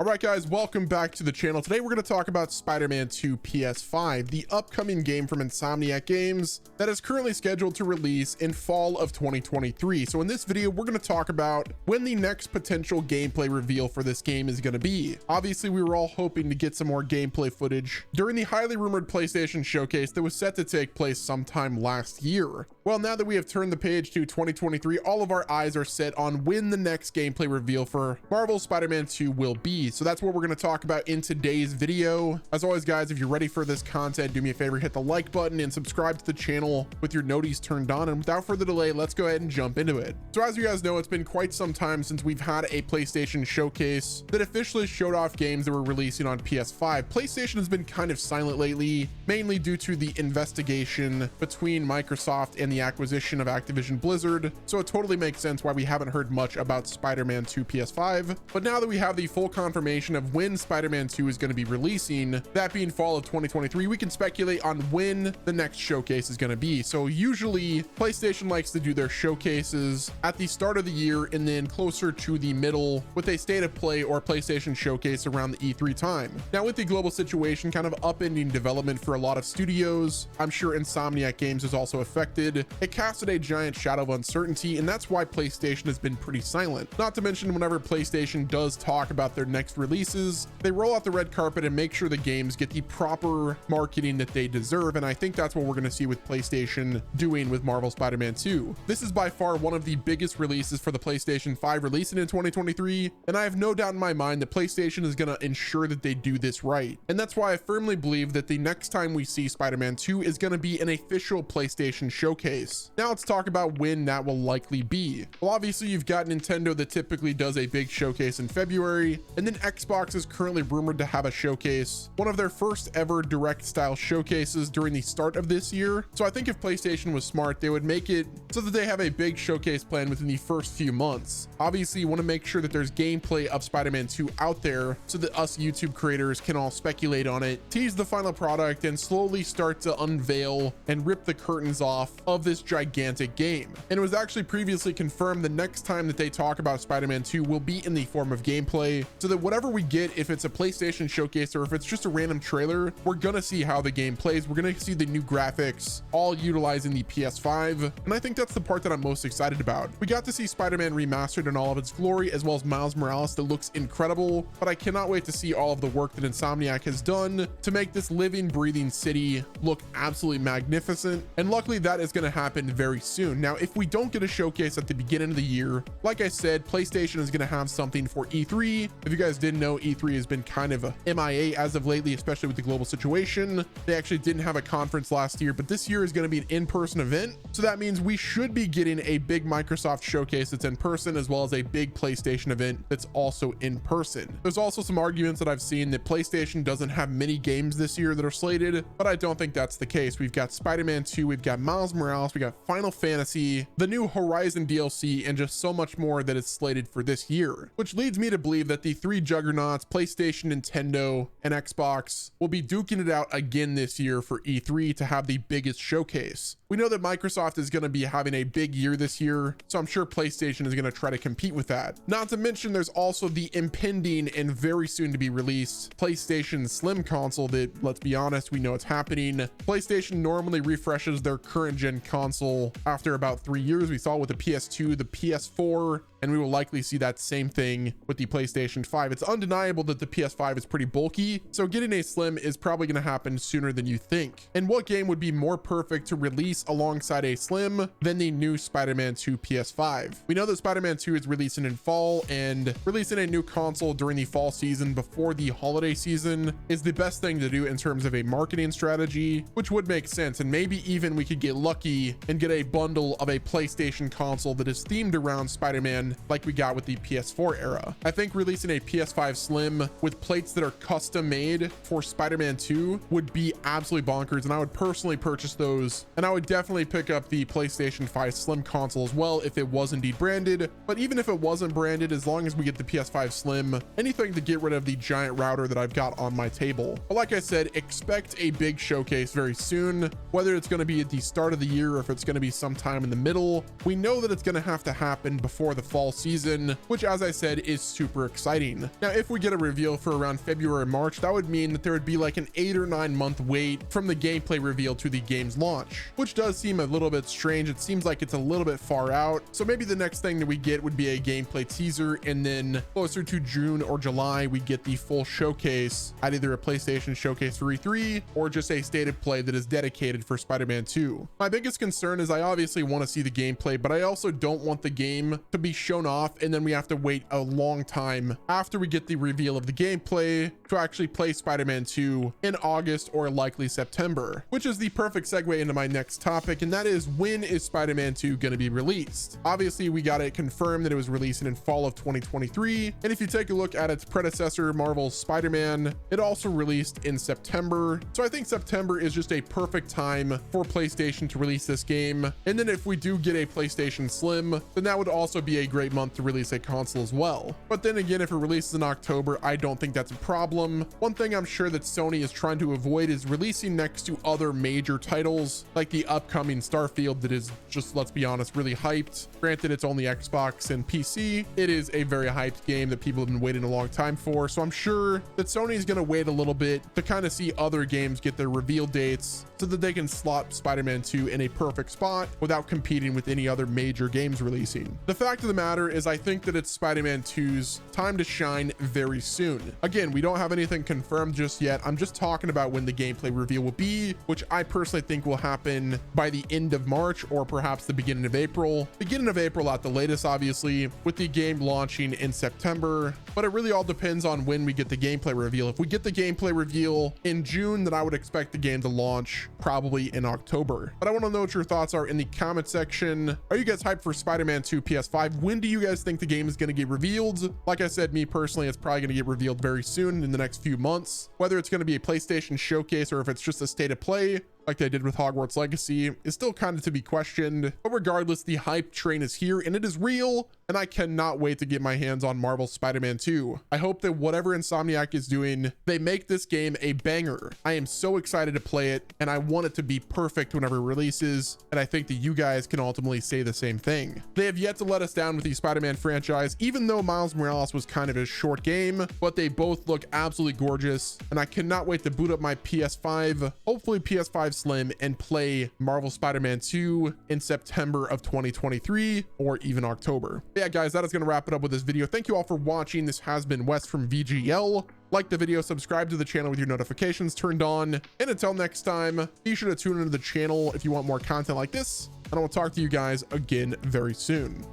All right, guys, welcome back to the channel. Today, we're going to talk about Spider-Man 2 PS5, the upcoming game from Insomniac Games that is currently scheduled to release in fall of 2023. So in this video, we're going to talk about when the next potential gameplay reveal for this game is going to be. Obviously, we were all hoping to get some more gameplay footage during the highly rumored PlayStation showcase that was set to take place sometime last year. Well, now that we have turned the page to 2023, all of our eyes are set on when the next gameplay reveal for Marvel's Spider-Man 2 will be. So that's what we're going to talk about in today's video. As always, guys, if you're ready for this content, do me a favor, hit the like button and subscribe to the channel with your noties turned on. And without further delay, let's go ahead and jump into it. So as you guys know, it's been quite some time since we've had a PlayStation showcase that officially showed off games that were releasing on PS5. PlayStation has been kind of silent lately, mainly due to the investigation between Microsoft and the acquisition of Activision Blizzard. So it totally makes sense why we haven't heard much about Spider-Man 2 PS5. But now that we have the full confirmation of when Spider-Man 2 is going to be releasing, that being fall of 2023, we can speculate on when the next showcase is going to be. So usually PlayStation likes to do their showcases at the start of the year and then closer to the middle with a state of play or PlayStation showcase around the E3 time. Now, with the global situation kind of upending development for a lot of studios, I'm sure Insomniac Games is also affected. It casted a giant shadow of uncertainty, and that's why PlayStation has been pretty silent. Not to mention, whenever PlayStation does talk about their next releases, they roll out the red carpet and make sure the games get the proper marketing that they deserve. And I think that's what we're going to see with PlayStation doing with Marvel Spider-Man 2. This is by far one of the biggest releases for the PlayStation 5 releasing in 2023. And I have no doubt in my mind that PlayStation is going to ensure that they do this right. And that's why I firmly believe that the next time we see Spider-Man 2 is going to be an official PlayStation showcase. Now let's talk about when that will likely be. Well, obviously you've got Nintendo that typically does a big showcase in February, and then Xbox is currently rumored to have a showcase, one of their first ever direct style showcases during the start of this year. So I think if PlayStation was smart, they would make it so that they have a big showcase plan within the first few months. Obviously, you want to make sure that there's gameplay of Spider-Man 2 out there so that us YouTube creators can all speculate on it, tease the final product, and slowly start to unveil and rip the curtains off of this gigantic game. And it was actually previously confirmed the next time that they talk about Spider-Man 2 will be in the form of gameplay, so that whatever we get, if it's a PlayStation showcase or if it's just a random trailer, we're gonna see how the game plays. We're gonna see the new graphics, all utilizing the PS5. And I think that's the part that I'm most excited about. We got to see Spider-Man remastered in all of its glory, as well as Miles Morales that looks incredible, but I cannot wait to see all of the work that Insomniac has done to make this living, breathing city look absolutely magnificent. And luckily that is gonna happen very soon. Now, if we don't get a showcase at the beginning of the year, like I said, PlayStation is gonna have something for E3. If you guys didn't know, E3 has been kind of a MIA as of lately, especially with the global situation. They actually didn't have a conference last year, but this year is going to be an in-person event. So that means we should be getting a big Microsoft showcase that's in person, as well as a big PlayStation event that's also in person. There's also some arguments that I've seen that PlayStation doesn't have many games this year that are slated, but I don't think that's the case. We've got Spider-Man 2, we've got Miles Morales, we got Final Fantasy, the new Horizon DLC, and just so much more that is slated for this year, which leads me to believe that the three juggernauts, PlayStation, Nintendo, and Xbox, will be duking it out again this year for E3 to have the biggest showcase. We know that Microsoft is going to be having a big year this year, so I'm sure PlayStation is going to try to compete with that. Not to mention, there's also the impending and very soon to be released PlayStation Slim console that, let's be honest, we know it's happening. PlayStation normally refreshes their current gen console after about 3 years. We saw it with the PS2, the PS4, and we will likely see that same thing with the PlayStation 5. It's undeniable that the PS5 is pretty bulky, so getting a Slim is probably going to happen sooner than you think. And what game would be more perfect to release alongside a Slim than the new Spider-Man 2 PS5? We know that Spider-Man 2 is releasing in fall, and releasing a new console during the fall season before the holiday season is the best thing to do in terms of a marketing strategy, which would make sense. And maybe even we could get lucky and get a bundle of a PlayStation console that is themed around Spider-Man like we got with the PS4 era. I think releasing a PS5 Slim with plates that are custom made for Spider-Man 2 would be absolutely bonkers, and I would personally purchase those, and I would definitely pick up the PlayStation 5 Slim console as well if it was indeed branded. But even if it wasn't branded, as long as we get the PS5 Slim, anything to get rid of the giant router that I've got on my table. But like I said, expect a big showcase very soon, whether it's going to be at the start of the year or if it's going to be sometime in the middle. We know that it's going to have to happen before the fall season, which, as I said, is super exciting. Now, if we get a reveal for around February or March, that would mean that there would be like an 8 or 9 month wait from the gameplay reveal to the game's launch, which does seem a little bit strange. It seems like it's a little bit far out. So maybe the next thing that we get would be a gameplay teaser, and then closer to June or July, we get the full showcase at either a PlayStation showcase for E3 or just a state of play that is dedicated for Spider-Man 2. My biggest concern is I obviously want to see the gameplay, but I also don't want the game to be shown off and then we have to wait a long time after we get the reveal of the gameplay to actually play Spider-Man 2 in August or likely September, which is the perfect segue into my next topic, and that is, when is Spider-Man 2 going to be released? Obviously, we got it confirmed that it was releasing in fall of 2023, and if you take a look at its predecessor, Marvel's Spider-Man, it also released in September. So I think September is just a perfect time for PlayStation to release this game. And then if we do get a PlayStation Slim, then that would also be a great month to release a console as well. But then again, if it releases in October, I don't think that's a problem. One thing I'm sure that Sony is trying to avoid is releasing next to other major titles like the upcoming Starfield that is just, let's be honest, really hyped. Granted, it's only Xbox and PC. It is a very hyped game that people have been waiting a long time for. So I'm sure that Sony is going to wait a little bit to kind of see other games get their reveal dates so that they can slot Spider-Man 2 in a perfect spot without competing with any other major games releasing. The fact of the matter is, I think that it's Spider-Man 2's time to shine very soon. Again, we don't have anything confirmed just yet. I'm just talking about when the gameplay reveal will be, which I personally think will happen by the end of March or perhaps the beginning of April. Beginning of April at the latest, obviously, with the game launching in September. But it really all depends on when we get the gameplay reveal. If we get the gameplay reveal in June, then I would expect the game to launch probably in October. But I want to know what your thoughts are in the comment section. Are you guys hyped for Spider-Man 2 PS5? When do you guys think the game is going to get revealed? Like I said, me personally, it's probably going to get revealed very soon in the next few months. Whether it's going to be a PlayStation showcase or if it's just a state of play like they did with Hogwarts Legacy is still kind of to be questioned. But regardless, the hype train is here and it is real, and I cannot wait to get my hands on Marvel's Spider-Man 2. I hope that whatever Insomniac is doing, they make this game a banger. I am so excited to play it, and I want it to be perfect whenever it releases, and I think that you guys can ultimately say the same thing. They have yet to let us down with the Spider-Man franchise, even though Miles Morales was kind of a short game, but they both look absolutely gorgeous, and I cannot wait to boot up my PS5, hopefully PS5 Slim, and play Marvel Spider-Man 2 in September of 2023 or even October. But yeah, guys, that is going to wrap it up with this video. Thank you all for watching. This has been Wes from VGL. Like the video, subscribe to the channel with your notifications turned on, and until next time, be sure to tune into the channel if you want more content like this, and I will talk to you guys again very soon.